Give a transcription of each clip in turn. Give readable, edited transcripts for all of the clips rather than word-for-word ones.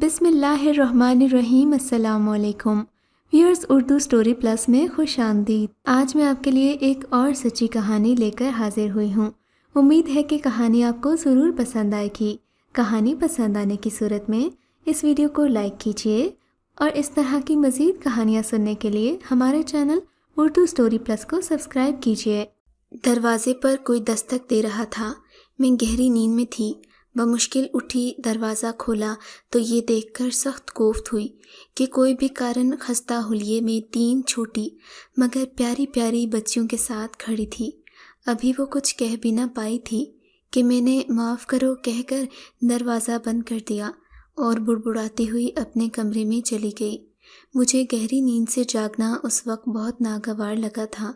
بسم اللہ الرحمن الرحیم۔ السلام علیکم ویورز، اردو سٹوری پلس میں خوش آمدید۔ آج میں آپ کے لیے ایک اور سچی کہانی لے کر حاضر ہوئی ہوں۔ امید ہے کہ کہانی آپ کو ضرور پسند آئے گی۔ کہانی پسند آنے کی صورت میں اس ویڈیو کو لائک کیجیے اور اس طرح کی مزید کہانیاں سننے کے لیے ہمارے چینل اردو سٹوری پلس کو سبسکرائب کیجیے۔ دروازے پر کوئی دستک دے رہا تھا۔ میں گہری نیند میں تھی۔ بمشکل اٹھی، دروازہ کھولا تو یہ دیکھ کر سخت کوفت ہوئی کہ کوئی بھی کارن خستہ حلیے میں 3 چھوٹی مگر پیاری پیاری بچیوں کے ساتھ کھڑی تھی۔ ابھی وہ کچھ کہہ بھی نہ پائی تھی کہ میں نے معاف کرو کہہ کر دروازہ بند کر دیا اور بڑبڑاتی ہوئی اپنے کمرے میں چلی گئی۔ مجھے گہری نیند سے جاگنا اس وقت بہت ناگوار لگا تھا۔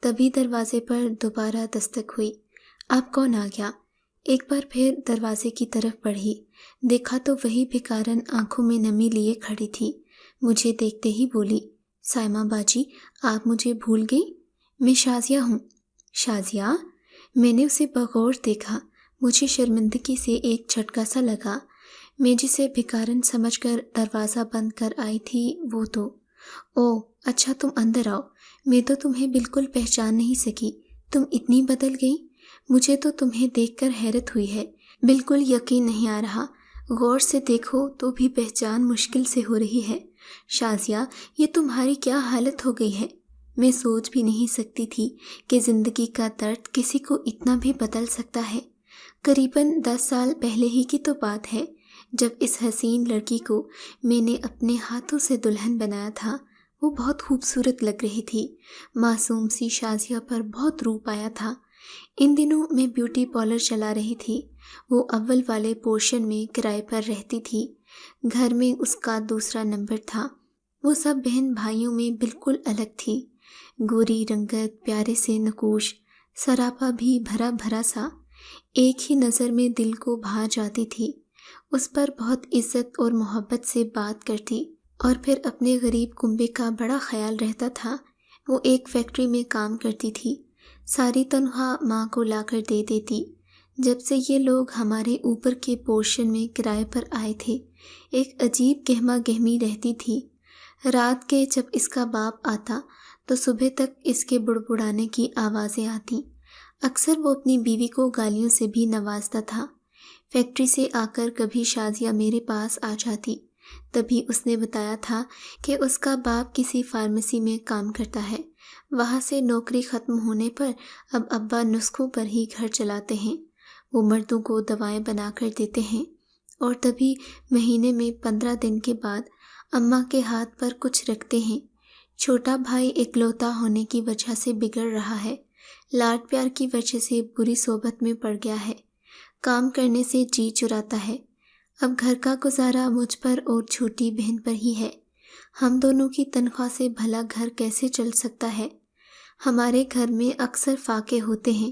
تبھی دروازے پر دوبارہ دستک ہوئی۔ اب کون آ گیا؟ ایک بار پھر دروازے کی طرف بڑھی، دیکھا تو وہی بھکارن آنکھوں میں نمی لیے کھڑی تھی۔ مجھے دیکھتے ہی بولی، سائمہ باجی آپ مجھے بھول گئی؟ میں شازیہ ہوں۔ شازیہ؟ میں نے اسے بغور دیکھا۔ مجھے شرمندگی سے ایک جھٹکا سا لگا۔ میں جسے بھکارن سمجھ کر دروازہ بند کر آئی تھی وہ تو اوہ اچھا، تم اندر آؤ۔ میں تو تمہیں بالکل پہچان نہیں سکی، تم اتنی بدل گئی۔ مجھے تو تمہیں دیکھ کر حیرت ہوئی ہے، بالکل یقین نہیں آ رہا۔ غور سے دیکھو تو بھی پہچان مشکل سے ہو رہی ہے۔ شازیہ یہ تمہاری کیا حالت ہو گئی ہے؟ میں سوچ بھی نہیں سکتی تھی کہ زندگی کا درد کسی کو اتنا بھی بدل سکتا ہے۔ قریباً 10 سال پہلے ہی کی تو بات ہے جب اس حسین لڑکی کو میں نے اپنے ہاتھوں سے دلہن بنایا تھا۔ وہ بہت خوبصورت لگ رہی تھی۔ معصوم سی شازیہ پر بہت روپ آیا تھا۔ ان دنوں میں بیوٹی پارلر چلا رہی تھی۔ وہ اول والے پورشن میں کرائے پر رہتی تھی۔ گھر میں اس کا دوسرا نمبر تھا۔ وہ سب بہن بھائیوں میں بالکل الگ تھی۔ گوری رنگت، پیارے سے نقوش، سراپا بھی بھرا بھرا سا، ایک ہی نظر میں دل کو بھا جاتی تھی۔ اس پر بہت عزت اور محبت سے بات کرتی اور پھر اپنے غریب کنبے کا بڑا خیال رہتا تھا۔ وہ ایک فیکٹری میں کام کرتی تھی۔ ساری تنخواہ ماں کو لا کر دے دیتی۔ جب سے یہ لوگ ہمارے اوپر کے پورشن میں کرائے پر آئے تھے، ایک عجیب گہما گہمی رہتی تھی۔ رات کے جب اس کا باپ آتا تو صبح تک اس کے بڑبڑانے کی آوازیں آتی۔ اکثر وہ اپنی بیوی کو گالیوں سے بھی نوازتا تھا۔ فیکٹری سے آ کر کبھی شازیہ میرے پاس آ جاتی۔ تبھی اس نے بتایا تھا کہ اس کا باپ کسی فارمیسی میں کام کرتا ہے۔ وہاں سے نوکری ختم ہونے پر اب ابا نسخوں پر ہی گھر چلاتے ہیں۔ وہ مردوں کو دوائیں بنا کر دیتے ہیں اور تبھی مہینے میں 15 دن کے بعد اماں کے ہاتھ پر کچھ رکھتے ہیں۔ چھوٹا بھائی اکلوتا ہونے کی وجہ سے بگڑ رہا ہے۔ لاڈ پیار کی وجہ سے بری صحبت میں پڑ گیا ہے۔ کام کرنے سے جی چراتا ہے۔ اب گھر کا گزارا مجھ پر اور چھوٹی بہن پر ہی ہے۔ ہم دونوں کی تنخواہ سے بھلا گھر کیسے چل سکتا ہے؟ ہمارے گھر میں اکثر فاقے ہوتے ہیں۔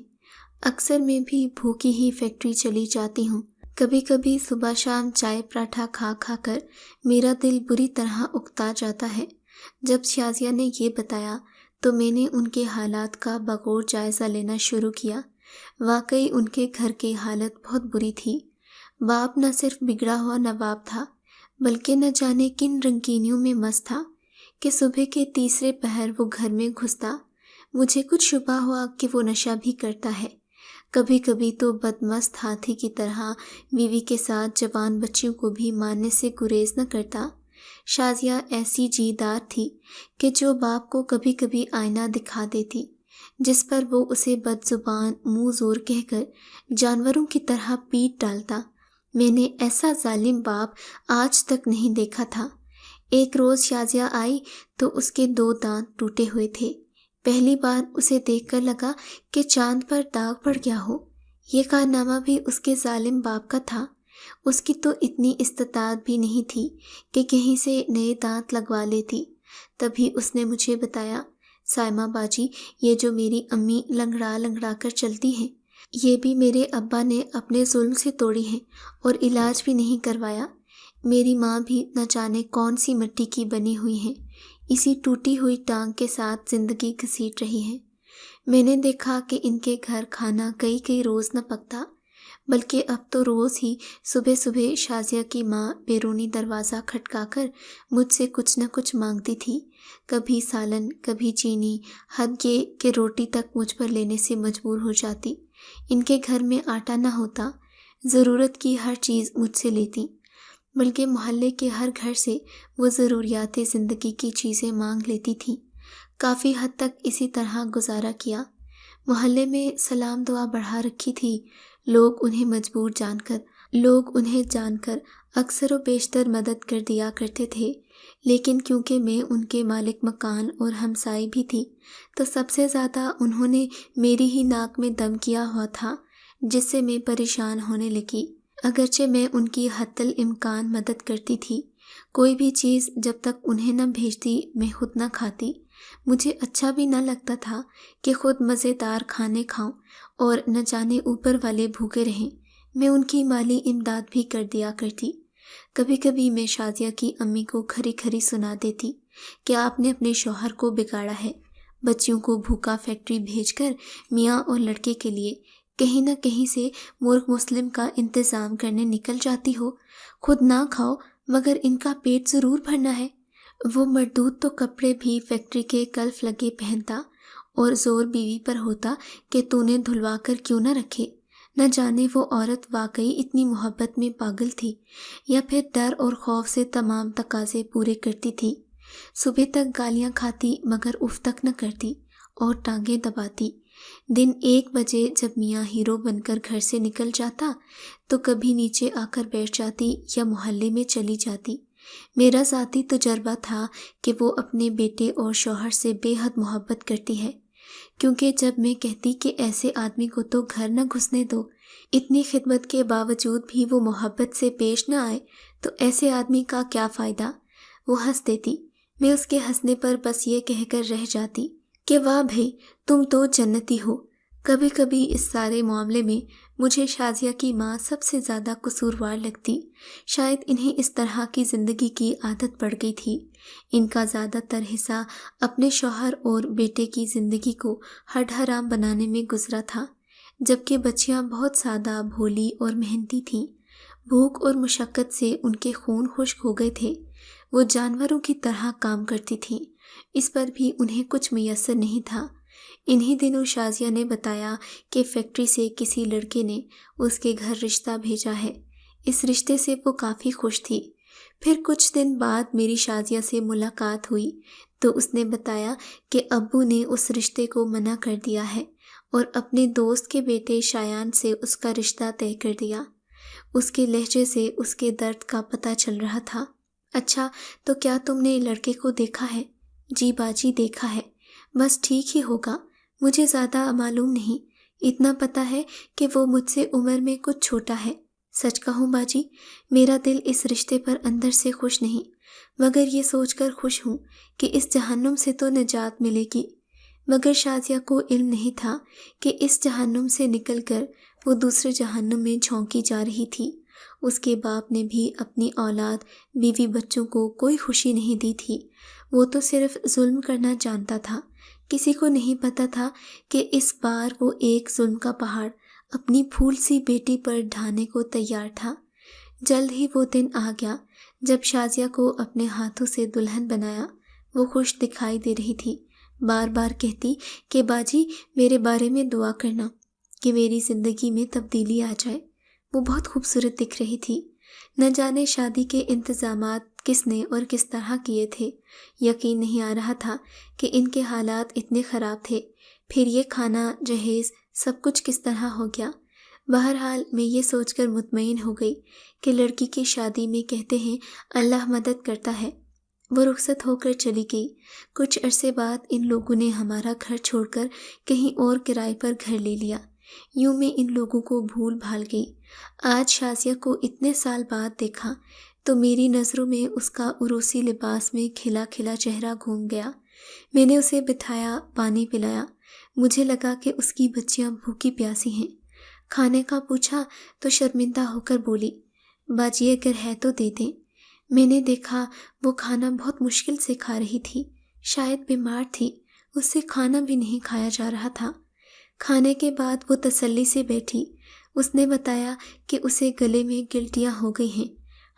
اکثر میں بھی بھوکی ہی فیکٹری چلی جاتی ہوں۔ کبھی کبھی صبح شام چائے پراٹھا کھا کھا کر میرا دل بری طرح اکتا جاتا ہے۔ جب شازیہ نے یہ بتایا تو میں نے ان کے حالات کا بغور جائزہ لینا شروع کیا۔ واقعی ان کے گھر کی حالت بہت بری تھی۔ باپ نہ صرف بگڑا ہوا نواب تھا بلکہ نہ جانے کن رنگینیوں میں مست تھا کہ صبح کے تیسرے پہر وہ گھر میں گھستا۔ مجھے کچھ شبہ ہوا کہ وہ نشہ بھی کرتا ہے۔ کبھی کبھی تو بدمست ہاتھی کی طرح بیوی کے ساتھ جوان بچیوں کو بھی مارنے سے گریز نہ کرتا۔ شازیہ ایسی جیدار تھی کہ جو باپ کو کبھی کبھی آئینہ دکھا دیتی، جس پر وہ اسے بد زبان منہ زور کہہ کر جانوروں کی طرح پیٹ ڈالتا۔ میں نے ایسا ظالم باپ آج تک نہیں دیکھا تھا۔ ایک روز شازیہ آئی تو اس کے 2 دانت ٹوٹے ہوئے تھے۔ پہلی بار اسے دیکھ کر لگا کہ چاند پر داغ پڑ گیا ہو۔ یہ کارنامہ بھی اس کے ظالم باپ کا تھا۔ اس کی تو اتنی استطاعت بھی نہیں تھی کہ کہیں سے نئے دانت لگوا لیتی۔ تبھی اس نے مجھے بتایا، سائمہ باجی یہ جو میری امی لنگڑا لنگڑا کر چلتی ہیں، یہ بھی میرے ابا نے اپنے ظلم سے توڑی ہیں اور علاج بھی نہیں کروایا۔ میری ماں بھی نہ جانے کون سی مٹی کی بنی ہوئی ہیں، اسی ٹوٹی ہوئی ٹانگ کے ساتھ زندگی گھسیٹ رہی ہیں۔ میں نے دیکھا کہ ان کے گھر کھانا کئی کئی روز نہ پکتا۔ بلکہ اب تو روز ہی صبح صبح شازیہ کی ماں بیرونی دروازہ کھٹکا کر مجھ سے کچھ نہ کچھ مانگتی تھی، کبھی سالن، کبھی چینی، حد یہ کہ روٹی تک مجھ پر لینے سے مجبور ہو جاتی۔ ان کے گھر میں آٹا نہ ہوتا، ضرورت کی ہر چیز مجھ سے لیتی، بلکہ محلے کے ہر گھر سے وہ ضروریات زندگی کی چیزیں مانگ لیتی تھی۔ کافی حد تک اسی طرح گزارا کیا۔ محلے میں سلام دعا بڑھا رکھی تھی، لوگ انہیں جان کر اکثر و بیشتر مدد کر دیا کرتے تھے، لیکن کیونکہ میں ان کے مالک مکان اور ہمسائی بھی تھی تو سب سے زیادہ انہوں نے میری ہی ناک میں دم کیا ہوا تھا، جس سے میں پریشان ہونے لگی۔ اگرچہ میں ان کی حتی الامکان مدد کرتی تھی، کوئی بھی چیز جب تک انہیں نہ بھیجتی میں خود نہ کھاتی۔ مجھے اچھا بھی نہ لگتا تھا کہ خود مزیدار کھانے کھاؤں اور نہ جانے اوپر والے بھوکے رہیں۔ میں ان کی مالی امداد بھی کر دیا کرتی۔ کبھی کبھی میں شازیہ کی امی کو کھری کھری سنا دیتی کہ آپ نے اپنے شوہر کو بگاڑا ہے، بچیوں کو بھوکا فیکٹری بھیج کر میاں اور لڑکے کے لیے کہیں نہ کہیں سے مرغ مسلم کا انتظام کرنے نکل جاتی ہو، خود نہ کھاؤ مگر ان کا پیٹ ضرور بھرنا ہے۔ وہ مردود تو کپڑے بھی فیکٹری کے کلف لگے پہنتا اور زور بیوی پر ہوتا کہ تو نے دھلوا کر کیوں نہ رکھے۔ نہ جانے وہ عورت واقعی اتنی محبت میں پاگل تھی یا پھر ڈر اور خوف سے تمام تقاضے پورے کرتی تھی۔ صبح تک گالیاں کھاتی مگر اف تک نہ کرتی اور ٹانگیں دباتی۔ دن 1 بجے جب میاں ہیرو بن کر گھر سے نکل جاتا تو کبھی نیچے آ کر بیٹھ جاتی یا محلے میں چلی جاتی۔ میرا ذاتی تجربہ تھا کہ وہ اپنے بیٹے اور شوہر سے بے حد محبت کرتی ہے، کیونکہ جب میں کہتی کہ ایسے آدمی کو تو گھر نہ گھسنے دو، اتنی خدمت کے باوجود بھی وہ محبت سے پیش نہ آئے تو ایسے آدمی کا کیا فائدہ؟ وہ ہنس دیتی۔ میں اس کے ہنسنے پر بس یہ کہہ کر رہ جاتی کہ واہ بھئی، تم تو جنتی ہو۔ کبھی کبھی اس سارے معاملے میں مجھے شازیہ کی ماں سب سے زیادہ قصوروار لگتی۔ شاید انہیں اس طرح کی زندگی کی عادت پڑ گئی تھی۔ ان کا زیادہ تر حصہ اپنے شوہر اور بیٹے کی زندگی کو ہڈ حرام بنانے میں گزرا تھا، جبکہ بچیاں بہت سادہ، بھولی اور محنتی تھیں۔ بھوک اور مشقت سے ان کے خون خشک ہو گئے تھے، وہ جانوروں کی طرح کام کرتی تھیں، اس پر بھی انہیں کچھ میسر نہیں تھا۔ انہی دنوں شازیہ نے بتایا کہ فیکٹری سے کسی لڑکے نے اس کے گھر رشتہ بھیجا ہے۔ اس رشتے سے وہ کافی خوش تھی۔ پھر کچھ دن بعد میری شازیہ سے ملاقات ہوئی تو اس نے بتایا کہ ابو نے اس رشتے کو منع کر دیا ہے اور اپنے دوست کے بیٹے شایان سے اس کا رشتہ طے کر دیا۔ اس کے لہجے سے اس کے درد کا پتہ چل رہا تھا۔ اچھا، تو کیا تم نے لڑکے کو دیکھا ہے؟ جی باجی، دیکھا ہے۔ بس ٹھیک ہی ہوگا، مجھے زیادہ معلوم نہیں، اتنا پتہ ہے کہ وہ مجھ سے عمر میں کچھ چھوٹا ہے۔ سچ کہوں باجی، میرا دل اس رشتے پر اندر سے خوش نہیں، مگر یہ سوچ کر خوش ہوں کہ اس جہنم سے تو نجات ملے گی۔ مگر شازیہ کو علم نہیں تھا کہ اس جہنم سے نکل کر وہ دوسرے جہنم میں جھونکی جا رہی تھی۔ اس کے باپ نے بھی اپنی اولاد، بیوی بچوں کو کوئی خوشی نہیں دی تھی، وہ تو صرف ظلم کرنا جانتا تھا۔ کسی کو نہیں پتا تھا کہ اس بار وہ ایک ظلم کا پہاڑ اپنی پھول سی بیٹی پر ڈھانے کو تیار تھا۔ جلد ہی وہ دن آ گیا جب شازیہ کو اپنے ہاتھوں سے دلہن بنایا۔ وہ خوش دکھائی دے رہی تھی، بار بار کہتی کہ باجی میرے بارے میں دعا کرنا کہ میری زندگی میں تبدیلی آ جائے۔ وہ بہت خوبصورت دکھ رہی تھی۔ نہ جانے شادی کے انتظامات کس نے اور کس طرح کیے تھے، یقین نہیں آ رہا تھا کہ ان کے حالات اتنے خراب تھے۔ پھر یہ کھانا، جہیز، سب کچھ کس طرح ہو گیا۔ بہرحال میں یہ سوچ کر مطمئن ہو گئی کہ لڑکی کی شادی میں کہتے ہیں اللہ مدد کرتا ہے۔ وہ رخصت ہو کر چلی گئی۔ کچھ عرصے بعد ان لوگوں نے ہمارا گھر چھوڑ کر کہیں اور کرائے پر گھر لے لیا۔ یوں میں ان لوگوں کو بھول بھال گئی۔ آج شازیہ کو اتنے سال بعد دیکھا تو میری نظروں میں اس کا عروسی لباس میں کھلا کھلا چہرہ گھوم گیا۔ میں نے اسے بٹھایا، پانی پلایا۔ مجھے لگا کہ اس کی بچیاں بھوکی پیاسی ہیں۔ کھانے کا پوچھا تو شرمندہ ہو کر بولی، باجی اگر ہے تو دے دیں۔ میں نے دیکھا وہ کھانا بہت مشکل سے کھا رہی تھی، شاید بیمار تھی، اس سے کھانا بھی نہیں کھایا جا رہا تھا۔ کھانے کے بعد وہ تسلی سے بیٹھی، اس نے بتایا کہ اسے گلے میں گلٹیاں ہو گئی ہیں،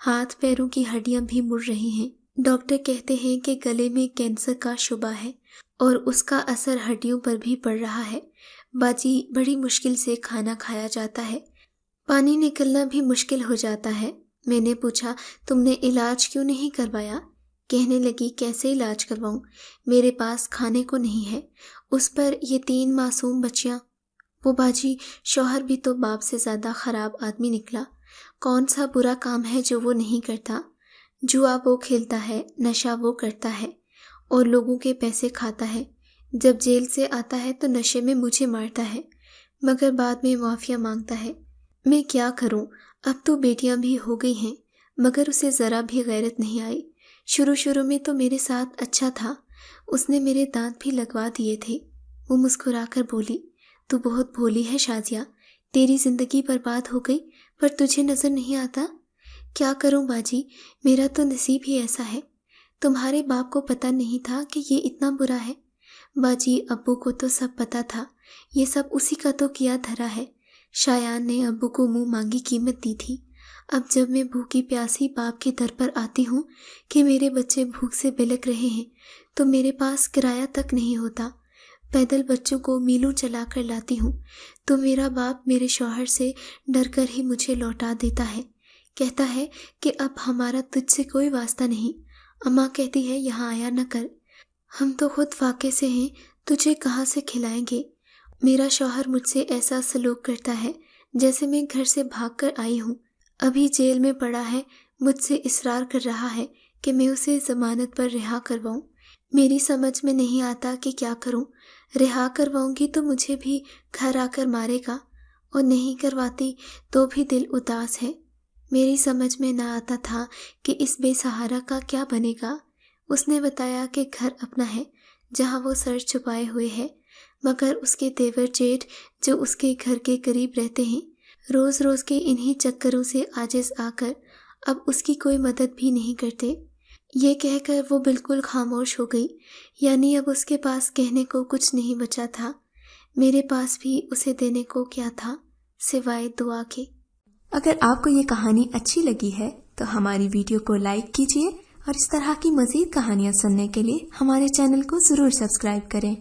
ہاتھ پیروں کی ہڈیاں بھی مڑ رہی ہیں۔ ڈاکٹر کہتے ہیں کہ گلے میں کینسر کا شبہ ہے اور اس کا اثر ہڈیوں پر بھی پڑ رہا ہے۔ باجی بڑی مشکل سے کھانا کھایا جاتا ہے، پانی نکلنا بھی مشکل ہو جاتا ہے۔ میں نے پوچھا تم نے علاج کیوں نہیں کروایا؟ کہنے لگی کیسے علاج کرواؤں، میرے پاس کھانے کو نہیں ہے، اس پر یہ 3 معصوم بچیاں۔ وہ باجی شوہر بھی تو باپ سے زیادہ خراب آدمی نکلا، کون سا برا کام ہے جو وہ نہیں کرتا؟ جوا وہ کھیلتا ہے، نشہ وہ کرتا ہے اور لوگوں کے پیسے کھاتا ہے، جب جیل سے آتا ہے تو نشے میں مجھے مارتا ہے، مگر بعد میں معافیا مانگتا ہے۔ میں کیا کروں؟ اب تو بیٹیاں بھی ہو گئی ہیں مگر اسے ذرا بھی غیرت نہیں آئی۔ شروع میں تو میرے ساتھ اچھا تھا، اس نے میرے دانت بھی لگوا دیے تھے۔ وہ مسکرا کر بولی تو بہت بھولی ہے شازیہ، تیری زندگی برباد ہو گئی پر تجھے نظر نہیں آتا۔ کیا کروں باجی، میرا تو نصیب ہی ایسا ہے۔ تمہارے باپ کو پتہ نہیں تھا کہ یہ اتنا برا ہے؟ باجی ابو کو تو سب پتہ تھا، یہ سب اسی کا تو کیا دھرا ہے۔ شایان نے ابو کو منہ مانگی قیمت دی تھی۔ اب جب میں بھوکی پیاسی باپ کے در پر آتی ہوں کہ میرے بچے بھوک سے بلک رہے ہیں تو میرے پاس کرایہ تک نہیں ہوتا، پیدل بچوں کو میلوں چلا کر لاتی ہوں تو میرا باپ میرے شوہر سے ڈر کر ہی مجھے لوٹا دیتا ہے، کہتا ہے کہ اب ہمارا تجھ سے کوئی واسطہ نہیں۔ اماں کہتی ہے یہاں آیا نہ کر، ہم تو خود فاقے سے ہیں، تجھے کہاں سے کھلائیں گے۔ میرا شوہر مجھ سے ایسا سلوک کرتا ہے جیسے میں گھر سے بھاگ کر آئی ہوں، ابھی جیل میں پڑا ہے، مجھ سے اصرار کر رہا ہے کہ میں اسے ضمانت پر رہا کرواؤں۔ میری سمجھ میں نہیں آتا کہ کیا کروں، رہا کرواؤں گی تو مجھے بھی گھر آ کر مارے گا اور نہیں کرواتی تو بھی دل اداس ہے۔ میری سمجھ میں نہ آتا تھا کہ اس بے سہارا کا کیا بنے گا۔ اس نے بتایا کہ گھر اپنا ہے جہاں وہ سر چھپائے ہوئے ہے، مگر اس کے دیور جیٹھ جو اس کے گھر کے قریب رہتے ہیں روز روز کے انہی چکروں سے عاجز آ کر اب اس کی کوئی مدد بھی نہیں کرتے۔ یہ کہہ کر وہ بالکل خاموش ہو گئی، یعنی اب اس کے پاس کہنے کو کچھ نہیں بچا تھا۔ میرے پاس بھی اسے دینے کو کیا تھا سوائے دعا کے۔ اگر آپ کو یہ کہانی اچھی لگی ہے تو ہماری ویڈیو کو لائک کیجیے اور اس طرح کی مزید کہانیاں سننے کے لیے ہمارے چینل کو ضرور سبسکرائب کریں۔